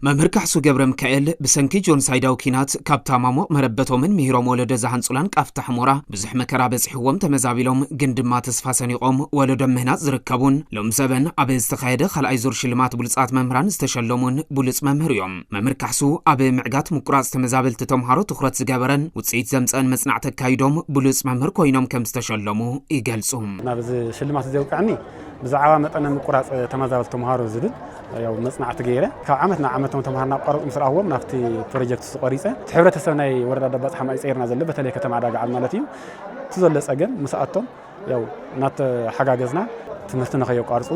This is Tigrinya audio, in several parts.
መምህር ካሕሱ ገብረ ሚካኤል ብሰንኪ ጆንሳይዳው ኪናት ካብታማሞ መረበቶምን ምሂሮም ወለዶ ዛሃንጹላን ቃፍታ ሕሞራ ብዙሕ መከራ በጽሕዎም ተመዛቢሎም ግን ድማ ተስፋ ሰኒቖም ወለዶም ምህናት ዝርከቡን ሎም ዘበን ኣብ ዝተኻየደ ካልኣይ ዙር ሽልማት ብሉጻት መምህራን ዝተሸለሙን ብሉጽ መምህር እዮም። መምህር ካሕሱ ኣብ ምዕጋት ምቁራጽ ተመዛበልቲ ተምሃሮ ትኹረት ዝገበረን ውጽኢት ዘምፀን መጽናዕ ተካይዶም ብሉጽ መምህር ኮይኖም ከም ዝተሸለሙ ይገልጹ። ናብዚ ሽልማት ዘውቃዕኒ ብዛዕባ መጠነ ምቁራጽ ተመዛበልቲ ተምሃሮ ዝብል ያው መጽናዕቲ ገይረ ካብ ዓመት ናብ ዓመት ተምሃርና ቆረጽ ምስራዎም ናፍቲ ፕሮጀክት ዝቆሪጸ ሕብረተሰብ ናይ ወረዳ ደባጽ ሓማይ ፀይርና ዘሎ በተለይ ከተማ ዕዳጋ ዓድ ማለት እዩ ትዘለ ጸገም ምስኣቶም ያው ናት ሓጋገዝና ትምህርቲ ንኸየቋርጹ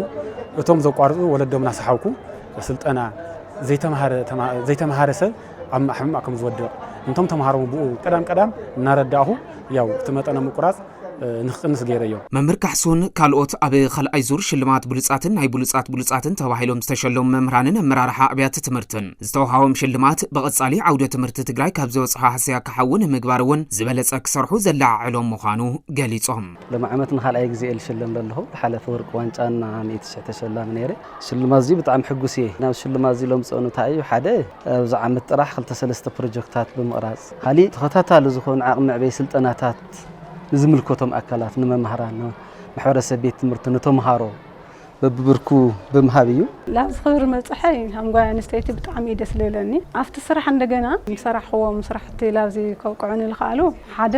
እቶም ዘቋርጹ ወለዶምና ሰሓውኩ ስልጠና ዘይተማሃረ ሰብ ኣብ ሕማቅ ከም ዝወድቕ እንቶም ተምሃሮ ብኡ ቀዳም እናረዳሁ ያው ትመጠነ ምቁራጽ ንኽቅንስ ገይረዮ። መምህር ካሕሱን ካልኦት ኣብ ካልኣይ ዙር ሽልማት ብሉጻትን ናይ ብሉጻትን ተባሂሎም ዝተሸለሙ መምህራንን ኣመራርሓ ኣብያተ ትምህርትን ዝተወሃቦም ሽልማት ብቐጻሊ ዓውደ ትምህርቲ ትግራይ ካብ ዘወጽሖ ሓስያ ክሓውን ምግባር እውን ዝበለጸ ክሰርሑ ዘላዓዕሎም ምዃኑ ገሊጾም። ሎሚ ዓመት ንኻልኣይ ግዜ ልሽለም ዘለኹ ብሓለፈ ወርቂ ዋንጫና 100,000 ተሸላሚ ነይረ። ሽልማት እዚ ብጣዕሚ ሕጉስ እየ። ናብ ሽልማት እዚ ሎም ፀኑ እንታይ እዩ ሓደ ኣብዚ ዓመት ጥራሕ 2-3 ፕሮጀክትታት ብምቕራጽ ካሊእ ተኸታታሊ ዝኾኑ ዓቕሚ ዕበይ ስልጠናታት ንዝምልከቶም ኣካላት ንመምህራን ማሕበረሰብ ቤት ትምህርቲ ንተምሃሮ በብብርኩ ብምሃብ እዩ። ላብዚ ክብሪ መጽሐይ ሃምጓይ ኣንስተይቲ ብጣዕሚ ደስ ዝብለኒ ኣብቲ ስራሕ እንደገና ይሰርሕዎም ስራሕቲ ላብዚ ከውቅዑን ይልኻሉ ሓደ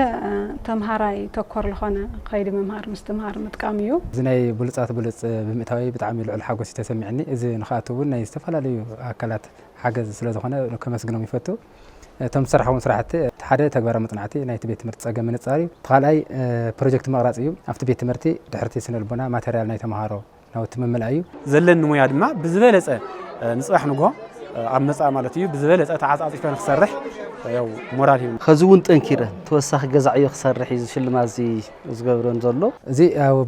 ተምሃራይ ተኮር ዝኾነ ከይዲ መምሃር ምስትምሃር ምጥቃም እዩ። እዚ ናይ ብሉጻት ብምእታዊ ብጣዕሚ ልዑል ሓጎስ ተሰሚዕኒ እዚ ንኻኣቱ እውን ናይ ዝተፈላለዩ ኣካላት ሓገዝ ስለዝኾነ ከመስግኖም ይፈቱ። እቶም ዝሰርሕዎም ስራሕቲ ሓደ ተግባራዊ መጽናዕቲ ናይቲ ቤት ትምህርቲ ጸገም ምንጻር እዩ። ካልኣይ ፕሮጀክት መቕራጽ እዩ። ኣብቲ ቤት ትምህርቲ ድሕርቲ ስነልቦና ማተርያል ናይ ተምሃሮ ናውቲ ምምላእ እዩ። ዘለኒ ሞያ ድማ ብዝበለጸ ንጽባሕ ንግሆ ኣብ መጻ ማለት እዩ ብዝበለጸ ተዓጻጺፈ ንኽሰርሕ ያው ሞራል እዩ። ከዚ እውን ጠንኪረ ተወሳኺ ገዛዕዮ ክሰርሕ እዩ ሽልማት እዚ ዝገብሮን ዘሎ። እዚ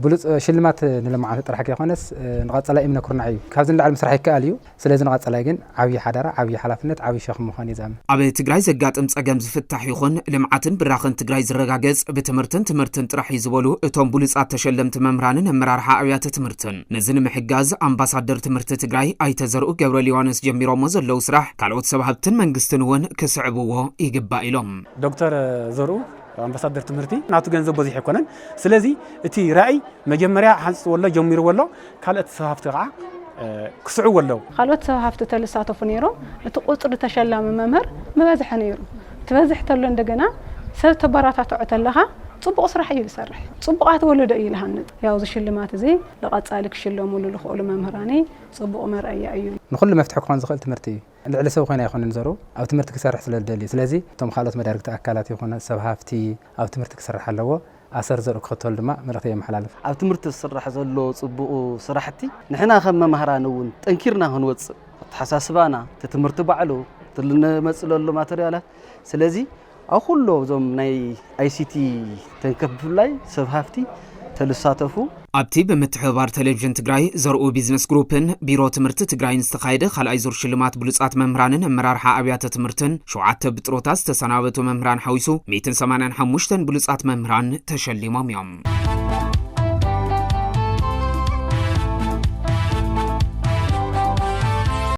ብሉጽ ሽልማት ንለማዓት ጥራሕ ከይኾነስ ንቐጻላይ እምነ ኩርናዕ እዩ። ካብዚ ንላዕሊ ምስራሕ ይከኣል እዩ። ስለዚ ንቐጻላይ ግን ዓብዪ ሓዳራ፣ ዓብዪ ሓላፍነት፣ ዓብዪ ሸኽሚ ምዃኑ ይዛም ኣብ ትግራይ ዘጋጥም ጸገም ዝፍታሕ ይኹን ልምዓትን ብራኽን ትግራይ ዝረጋገጽ ብትምህርትን ጥራሕ እዩ ዝበሉ እቶም ብሉጻት ተሸለምቲ መምህራንን ኣመራርሓ ኣብያተ ትምህርትን ነዚ ንምሕጋዝ ኣምባሳደር ትምህርቲ ትግራይ ኣይተዘርኡ ገብረ ሊዋኖስ ጀሚሮሞ ዘለው ስራሕ ካልኦት ሰብ ሃብትን መንግስትን እውን ክስዕብዎ ይግባእ ኢሎም። ዶክተር ዘርኡ ኣምባሳደር ትምህርቲ ናቱ ገንዘብ በዚሕ ይኮነን። ስለዚ እቲ ራእይ መጀመርያ ሓንጽ ወሎ ጀሚሩ ወሎ ካልኦት ሰብ ሃብቲ ከዓ ክስዕቡ ወለው ካልኦት ሰብ ሃብቲ ተለሳተፉ ነይሮም እቲ ቁጽሪ ተሸላሚ መምህር መበዝሕ ነይሩ ትበዝሕ ተሎ እንደገና ሰብ ተበራታትዖ ተለኻ ጽቡቕ ስራሕ እዩ ዝሰርሕ ጽቡቓት ወለዶ እዩ ዝሃንጽ። ያው ሽልማት እዚ ለቐጻሊ ክሽለሙሉ ዝኽእሉ መምህራኒ ጽቡቕ መርአያ እዩ። ንኹሉ መፍትሒ ክኾን ዝኽእል ትምህርቲ እዩ። ልዕሊ ሰብ ኮይና ይኹንን ዘሩ ኣብ ትምህርቲ ክሰርሕ ስለዝደልዩ ስለዚ እቶም ካልኦት መዳርግቲ ኣካላት ይኹኑ ሰብ ሃፍቲ ኣብ ትምህርቲ ክሰርሕ ኣለዎ ኣሰር ዘርኡ ክኽተሉ ድማ መልእኽቲ የመሓላልፍ። ኣብ ትምህርቲ ዝስራሕ ዘሎ ጽቡቕ ስራሕቲ ንሕና ከም መምህራን እውን ጠንኪርና ክንወፅእ ተሓሳስባና ትምህርቲ ባዕሉ ትልነመጽለሉ ማተርያላት ስለዚ ኣብ ኩሉ እዞም ናይ ICT ተንከፍላይ ሰብ ሃፍቲ ተለሳተፉ ኣብቲ ብምትሕብባር ቴሌቪዥን ትግራይ ዘርኡ ቢዝነስ ግሩፕን ቢሮ ትምህርቲ ትግራይን ዝተኻየደ ካልኣይ ዙር ሽልማት ብሉጻት መምህራንን ኣመራርሓ ኣብያተ ትምህርትን 7 ብጥሮታት ዝተሰናበቱ መምህራን ሓዊሱ 185 ብሉጻት መምህራን ተሸሊሞም እዮም።